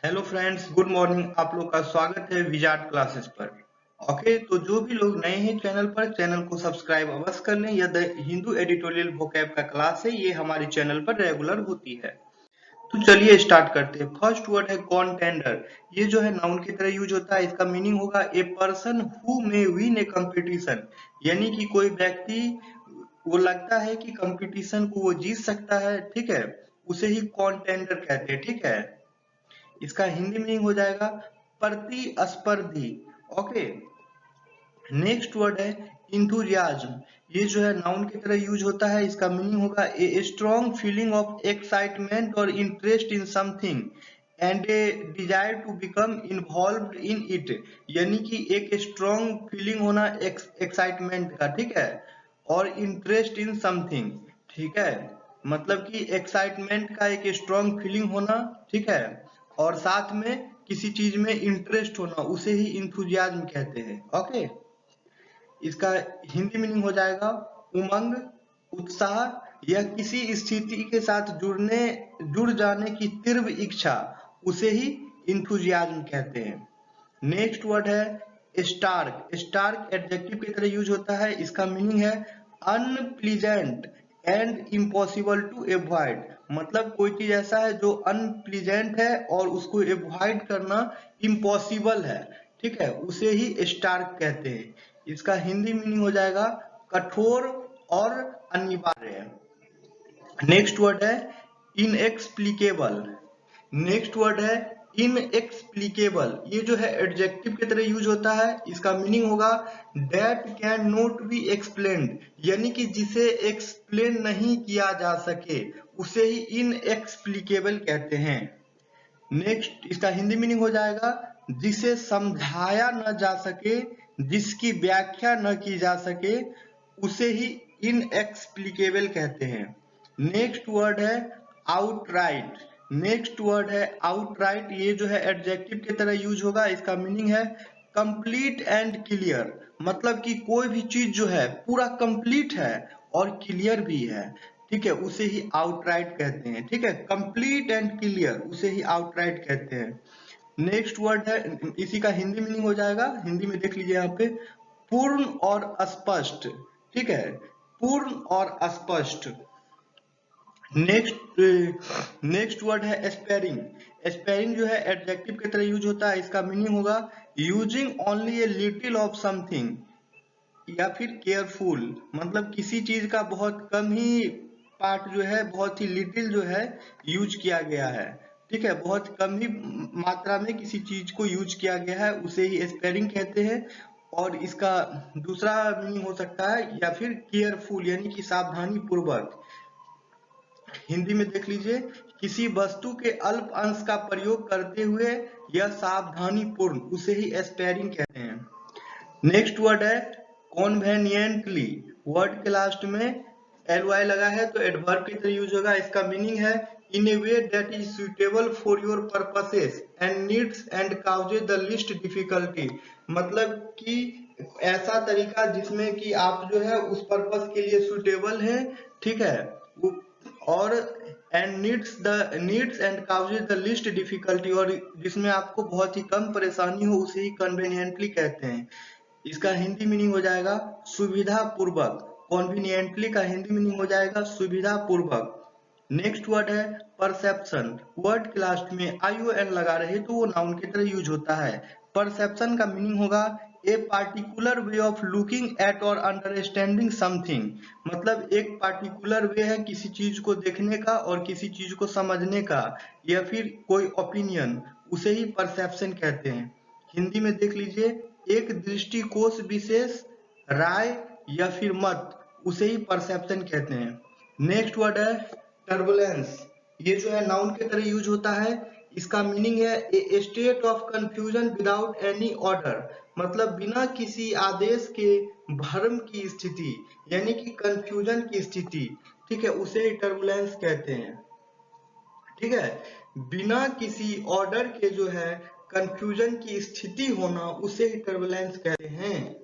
Hello friends, good morning. आप लोग का स्वागत है विजार्ड क्लासेस पर। ओके, तो जो भी लोग नए हैं चैनल पर, चैनल को सब्सक्राइब अवश्य कर लें। यह द हिंदू एडिटोरियल वोकैब का क्लास है, ये हमारे चैनल पर रेगुलर होती है। तो चलिए स्टार्ट करते हैं। फर्स्ट वर्ड है कॉन्टेंडर। ये जो है नाउन की तरह यूज होता है। इसका मीनिंग होगा a person who may win A competition, यानी कि कोई व्यक्ति वो लगता है कि कंपटीशन को वो जीत सकता है, ठीक है, उसे ही कॉन्टेंडर कहते हैं, ठीक है। इसका हिंदी मीनिंग हो जाएगा प्रतिस्पर्धी। ओके, नेक्स्ट वर्ड है इंथुजियाज्म। ये जो है नाउन की तरह यूज होता है। इसका मीनिंग होगा a strong feeling of excitement और interest in something and a desire to become involved in it, यानी कि एक स्ट्रॉन्ग फीलिंग होना एक्साइटमेंट का, ठीक है, और इंटरेस्ट इन समथिंग, ठीक है, मतलब कि एक्साइटमेंट का एक स्ट्रॉन्ग फीलिंग होना, ठीक है, और साथ में किसी चीज में इंटरेस्ट होना, उसे ही इंथुजियाज्म कहते हैं। ओके, इसका हिंदी मीनिंग हो जाएगा उमंग, उत्साह या किसी स्थिति के साथ जुड़ जाने की तीव्र इच्छा, उसे ही इंथुजियाज्म कहते हैं। नेक्स्ट वर्ड है स्टार्क। स्टार्क एडजेक्टिव की तरह यूज होता है। इसका मीनिंग है unpleasant and impossible to avoid, मतलब कोई चीज ऐसा है जो अनप्लीजेंट है और उसको एवॉइड करना इम्पॉसिबल है, ठीक है, उसे ही स्टार्क कहते हैं। इसका हिंदी मीनिंग हो जाएगा कठोर और अनिवार्य। नेक्स्ट वर्ड है इनएक्सप्लिकेबल। नेक्स्ट वर्ड है इनएक्सप्लिकेबल। ये जो है एडजेक्टिव की तरह यूज होता है। इसका मीनिंग होगा that can not be explained, यानी कि जिसे एक्सप्लेन नहीं किया जा सके, उसे ही इनएक्सप्लिकेबल कहते हैं। नेक्स्ट, इसका हिंदी मीनिंग हो जाएगा जिसे समझाया न जा सके, जिसकी व्याख्या न की जा सके, उसे ही इनएक्सप्लिकेबल कहते हैं। नेक्स्ट वर्ड है आउटराइट। नेक्स्ट वर्ड है आउटराइट। ये जो है एडजेक्टिव की तरह यूज होगा। इसका मीनिंग है कंप्लीट एंड क्लियर, मतलब कि कोई भी चीज जो है पूरा कंप्लीट है और क्लियर भी है, ठीक है, उसे ही आउटराइट कहते हैं, ठीक है, कंप्लीट एंड क्लियर, उसे ही आउटराइट कहते हैं। नेक्स्ट वर्ड है, इसी का हिंदी मीनिंग हो जाएगा, हिंदी में देख लीजिए यहाँ पे, पूर्ण और स्पष्ट, ठीक है, पूर्ण और स्पष्ट। नेक्स्ट वर्ड है एस्पेयरिंग। एस्पेयरिंग जो है एडजेक्टिव की तरह यूज होता है। इसका मीनिंग होगा using only a little of something, या फिर केयरफुल, मतलब किसी चीज का बहुत कम ही पार्ट जो है, बहुत ही लिटिल जो है यूज किया गया है, ठीक है, बहुत कम ही मात्रा में किसी चीज को यूज किया गया है, उसे ही स्पेयरिंग कहते हैं। और इसका दूसरा मीनिंग हो सकता है या फिर केयरफुल, यानी कि सावधानी पूर्वक। हिंदी में देख लीजिए, किसी वस्तु के अल्प अंश का प्रयोग करते हुए यह सावधानी पूर्ण, उसे ही स्पेयरिंग कहते हैं। नेक्स्ट वर्ड है कॉन्वेनियंटली। वर्ड के लास्ट में एल वाई लगा है तो एडवर्ब की तरह यूज होगा। इसका मीनिंग है in a way that is suitable for your purposes and needs and causes the least difficulty, मतलब कि ऐसा तरीका जिसमें कि आप जो है उस पर्पस के लिए सुटेबल है, ठीक है, और and needs and causes the least difficulty, और जिसमें आपको बहुत ही कम परेशानी हो, उसे ही कन्वीनियंटली कहते हैं। इसका हिंदी मीनिंग हो जाएगा सुविधा पूर्वक। कॉन्वीनियंटली का हिंदी मीनिंग हो जाएगा सुविधा पूर्वक। नेक्स्ट वर्ड है परसेप्शन। वर्ड के लास्ट में ION लगा रहे तो वो नाउन की तरह यूज होता है। परसेप्शन का मीनिंग होगा a particular way of looking at और अंडरस्टैंडिंग समथिंग, मतलब एक पार्टिकुलर वे है किसी चीज को देखने का और किसी चीज को समझने का, या फिर कोई ओपिनियन, उसे ही परसेप्शन कहते हैं। हिंदी में देख लीजिए, एक दृष्टिकोण विशेष, राय या फिर मत, उसे ही परसेप्शन कहते हैं। नेक्स्ट वर्ड है टर्बुलेंस। ये जो है नाउन की तरह यूज होता है। इसका मीनिंग है a state of confusion without any order, मतलब बिना किसी आदेश के भ्रम की स्थिति, यानी कि कंफ्यूजन की स्थिति, ठीक है, उसे ही टर्बुलेंस कहते हैं, ठीक है, बिना किसी ऑर्डर के जो है कंफ्यूजन की स्थिति होना, उसे ही टर्बुलेंस कहते हैं।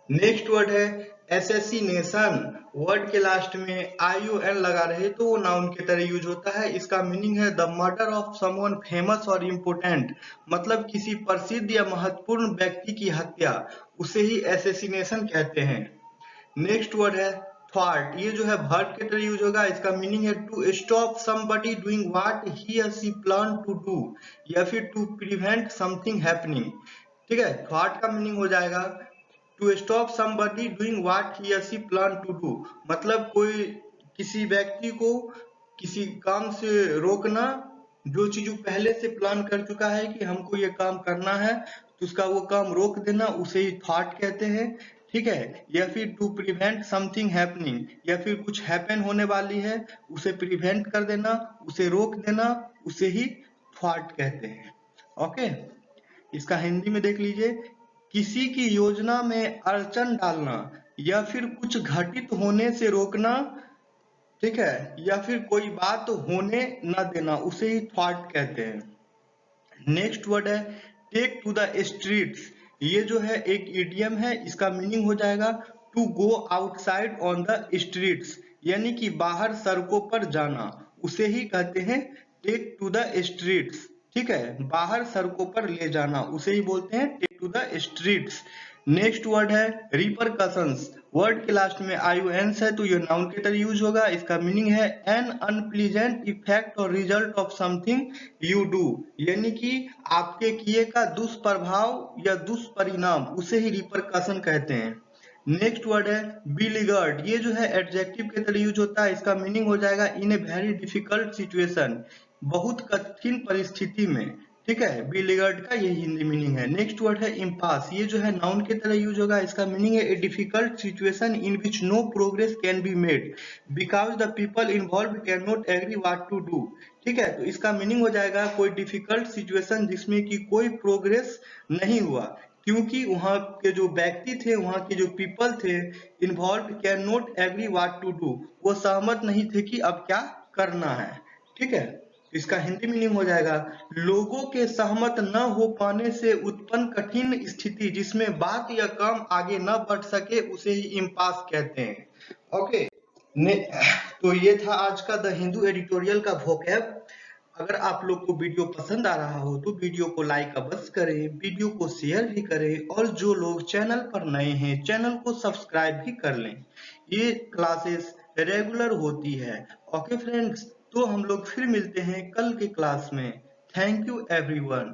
नेक्स्ट वर्ड है एसेसिनेशन। वर्ड के लास्ट में ION लगा रहे तो वो नाउन की तरह यूज होता है। इसका मीनिंग है the murder of someone famous और इम्पोर्टेंट, मतलब किसी प्रसिद्ध या महत्वपूर्ण व्यक्ति की हत्या, उसे ही एसेसिनेशन कहते हैं। नेक्स्ट वर्ड है थॉट। ये जो है वर्ब के तरह यूज होगा। इसका मीनिंग है to stop somebody doing what he और शी प्लान टू डू, या फिर टू प्रिवेंट समथिंग हैपनिंग। ठीक है, थॉट का मीनिंग हो जाएगा to stop somebody doing what he या सी प्लान टू डू, मतलब कोई किसी व्यक्ति को किसी काम से रोकना जो चीज वो पहले से प्लान कर चुका है कि हमको ये काम करना है, तो उसका वो काम रोक देना, उसे ही थॉट कहते हैं। ठीक है, या फिर टू प्रिवेंट समथिंग हैपनिंग, या फिर कुछ हैपन होने वाली है उसे प्रिवेंट कर देना, उसे रोक देना, उसे ही थॉट कहते हैं। ओके, इसका हिंदी में देख लीजिए, किसी की योजना में अड़चन डालना या फिर कुछ घटित होने से रोकना, ठीक है, या फिर कोई बात होने न देना, उसे ही थॉट कहते हैं। नेक्स्ट वर्ड है टेक टू द स्ट्रीट्स। ये जो है एक इडियम है। इसका मीनिंग हो जाएगा to go outside on the streets, यानी कि बाहर सड़कों पर जाना, उसे ही कहते हैं टेक टू द स्ट्रीट्स। ठीक है, बाहर सड़कों पर ले जाना, उसे ही बोलते हैं take to the streets. Next word है रिपरकशंस। वर्ड के लास्ट में IONs है तो ये नाउन के तरह यूज होगा। इसका मीनिंग है एन अनप्लीजेंट इफेक्ट और result of something you do, यानी कि आपके किए का दुष्प्रभाव या दुष्परिणाम, उसे ही रिपरकशन कहते हैं। नेक्स्ट वर्ड है बिलीगर्ड। ये जो है एडजेक्टिव के तरह यूज होता है। इसका मीनिंग हो जाएगा इन ए वेरी डिफिकल्ट सिचुएशन, बहुत कठिन परिस्थिति में। ठीक है, बिलीगर्ड का ये हिंदी मीनिंग है। नेक्स्ट वर्ड है इम्पास। ये जो है नाउन की तरह यूज होगा। इसका मीनिंग है a difficult situation in which no progress can be made because the people involve can not agree what to do. ठीक है, तो इसका मीनिंग हो जाएगा कोई डिफिकल्ट सिचुएशन जिसमें कि कोई प्रोग्रेस नहीं हुआ, क्योंकि वहां के जो व्यक्ति थे, वहां के जो पीपल थे involve can not agree what to do, वो सहमत नहीं थे कि अब क्या करना है। ठीक है, इसका हिंदी मीनिंग हो जाएगा लोगों के सहमत न हो पाने से उत्पन्न कठिन स्थिति जिसमें बात या काम आगे न बढ़ सके, उसे ही इम्पास कहते हैं। ओके, तो ये था आज का द हिंदू एडिटोरियल का वोकैब। अगर आप लोग को वीडियो पसंद आ रहा हो तो वीडियो को लाइक अवश्य करें, वीडियो को शेयर भी करें, और जो लोग चैनल पर नए हैं चैनल को सब्सक्राइब भी कर लें। ये क्लासेस रेगुलर होती है। ओके फ्रेंड्स, तो हम लोग फिर मिलते हैं कल के क्लास में। Thank you everyone.